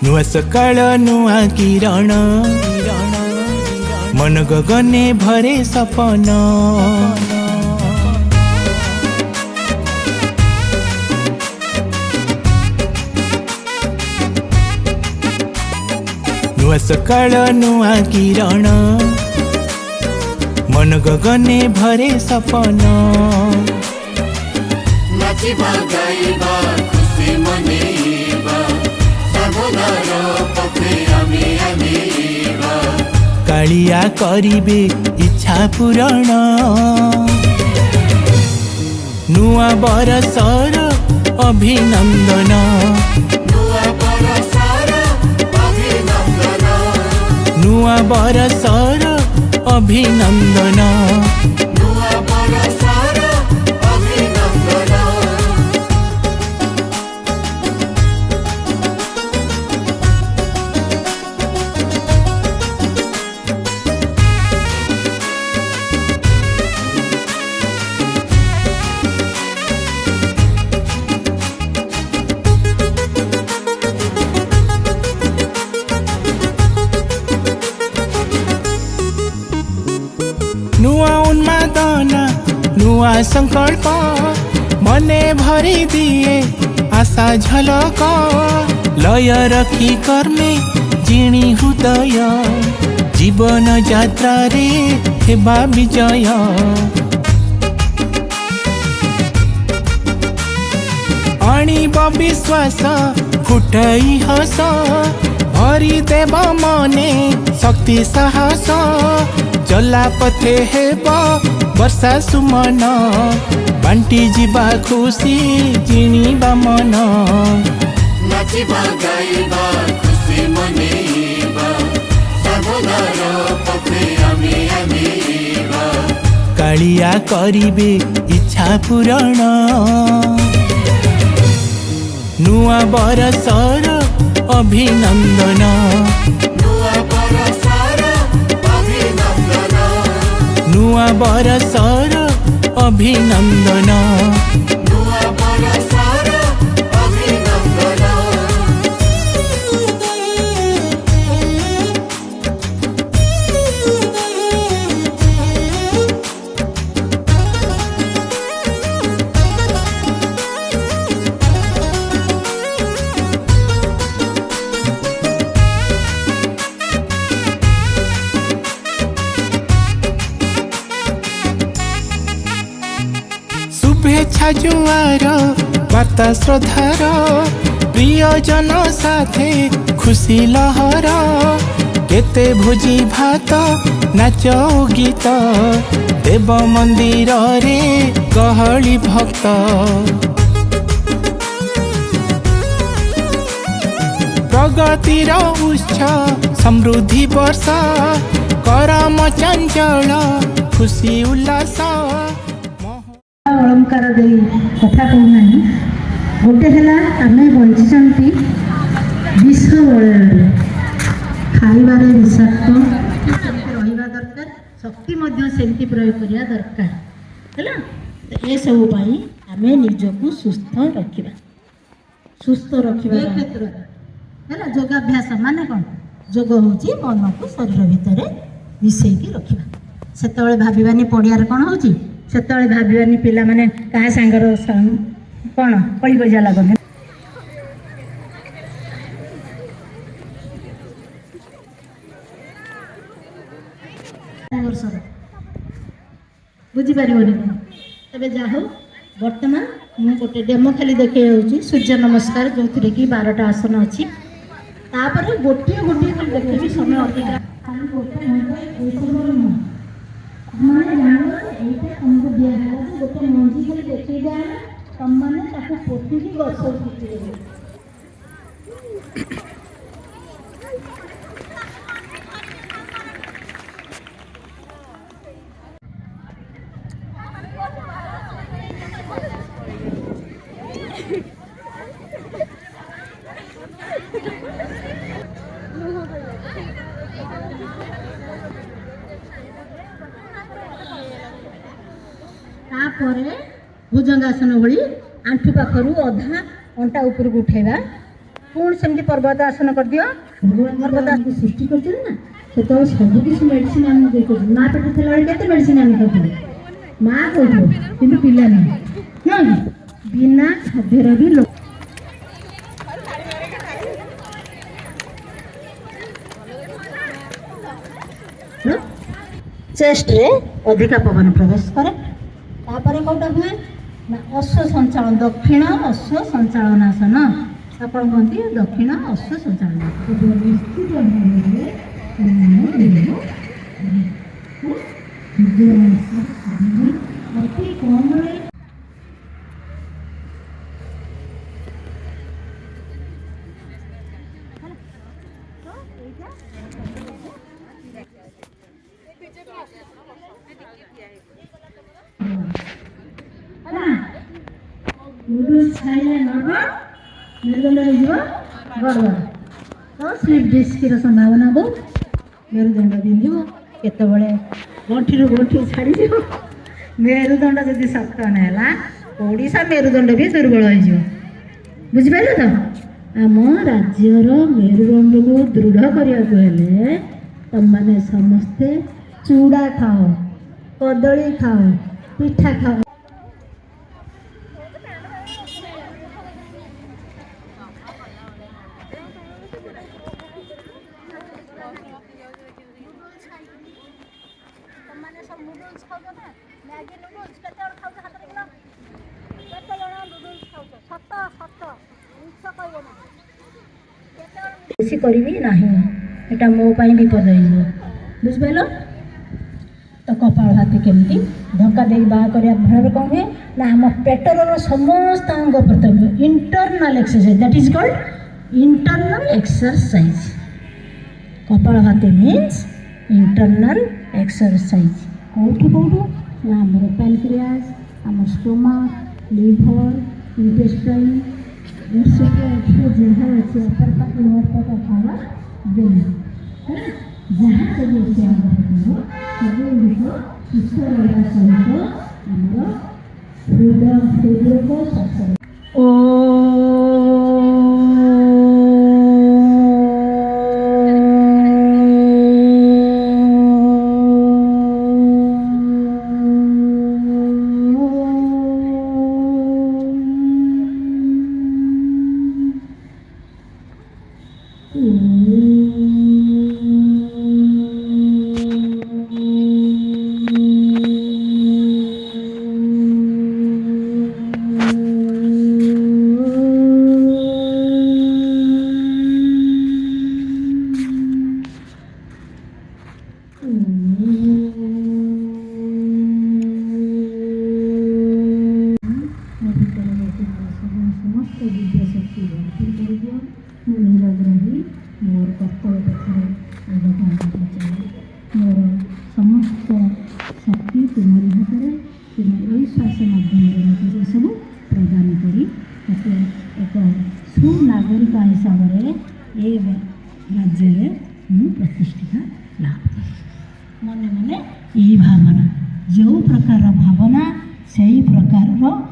नुआ सकाळ नुआ किरण मन गगने भरे सपन नुआ सकाळ नुआ किरण मन गगने भरे सपन नाचिबा गाइबा खुशी मनेबा सबनार पथे आमेबा कालिया करिबे इच्छा पूरण नुआ बरसर अभिनंदन नुआ बरसर अभिनंदन नुआ बरसर अभिनंदन नुआ बरसर अभिनंदन नुआ उन्मादन नुआ संकल्प मने भरी दिए आशा झलक लय रखी कर्मे जिणी हृदय जीवन यात्रा रे हेबा विजय अणिब विश्वास फुटई हस भरी देव मने शक्ति साहस चला पथे हेब वर्षा सुमन बांटी जीवा खुशी जिणीबा मन नाचिबा गाइबा खुशी मनेबा सबनार पथे आमेबा कालिया करिबे इच्छा पूरण नुआ बरसर अभिनंदन नुआ बरसर अभिनंदन नुआ बरसर अभिनंदन नुआ बरसर अभिनंदन शुभेच्छा जुआर वार्ता श्रद्धार प्रियजन साथे खुशी लहर केते भोजी भात नाच गीत देव मंदिर रे गहली भक्त प्रगतिर उत्सव समृद्धि वर्ष करम चंचल खुशी उल्लास अलंकार दे कथा कहूना गोटे है आम बंची विष बल खाइबार विषाक्त रहा दरकार शक्ति सेमती प्रयोग करने दरकार है ये सब आम निजक सुस्थ रखा क्षेत्र है योगाभ्यास मान कौन जोग हूँ मन को शरीर भितर मिसेकी रखा से भावानी पड़ियार कौन हो से भावानी पिला माने क्या सांगर कौन कली बजा लगन बुझीपार तेज जा हो बर्तमान मुझे गोटे डेमो खाली देखा सूर्य नमस्कार जो थी कि 12टा आसन अच्छी गोटे गोटे देखी समय अधिक तुमको दिया गोटे मंजी खाली देखी दिया तुम मैंने पोतिकी गछ भुजंगासन भली आंठू पाखर अधा अंटा ऊपर को उठेगा पुणी सेमती पर्वत आसन कर दियो पर्वत आसन सृष्टि करछन ना सेतो सब किछ मेडिसिन आम देखो मां पेट थला बेले केते मेडिसिन आम करथले मां कोठो किंतु पिला नहीं ना बिना खाद्यर भी लोक चेस्ट रे अधिका पवन प्रवेश करे तापर कोटा हुए ना अश्व संचालन दक्षिण अश्व संचालनासन आपण कहती दक्षिण अश्व संचालन निश्चित भावे अति कम नूडल्स खाइले नर्भ मेरुदंड गड़बड़ तो स्लीप डिस्क संभावना बहुत मेरुदंड बिंदु केतबले गंठी गंठी छाड़ी मेरुदंड जदि शक्त नाला ओडिशा मेरुदंड भी दुर्बल हो बुझिपारे तो आम राज्यर मेरुदंड को दृढ़ करने तुम मैंने समस्ते चूड़ा खाओ कदली खाओ पिठा खाओ बेसी करी ना एटा मो विपद हो बुझिपाल तो कपाल हाथी केमती धक्का दे बाहर करने फल कौन हुए ना आम पेटर समस्त अंग प्रत्यंग internal exercise that is called internal exercise कपाल हाथी मीन्स इंटरनल एक्सरसाइज कौटू कौटू ना आम पैनक्रियास आम स्टोमक लिवर इंटेस्टाइन जहाँ अच्छे अपर तक लोअर तक खावा देना जहाँ सब अच्छे सब सुस्थ रहा सहित आमर हृदय को स्वास्थ्य समस्त दिव्य शक्ति भरपूर कर दियो मो निरग्रही मोर कर्तव्य पक्षर आगे मोर समस्त शक्ति तुम्हारी हाथ तुम यही श्वास माध्यम मत सब प्रदान कर एक सुनागरिक हिसाब से ये राज्य में प्रतिष्ठित लाभ मन मन यही भावना जो प्रकार भावना से ही प्रकार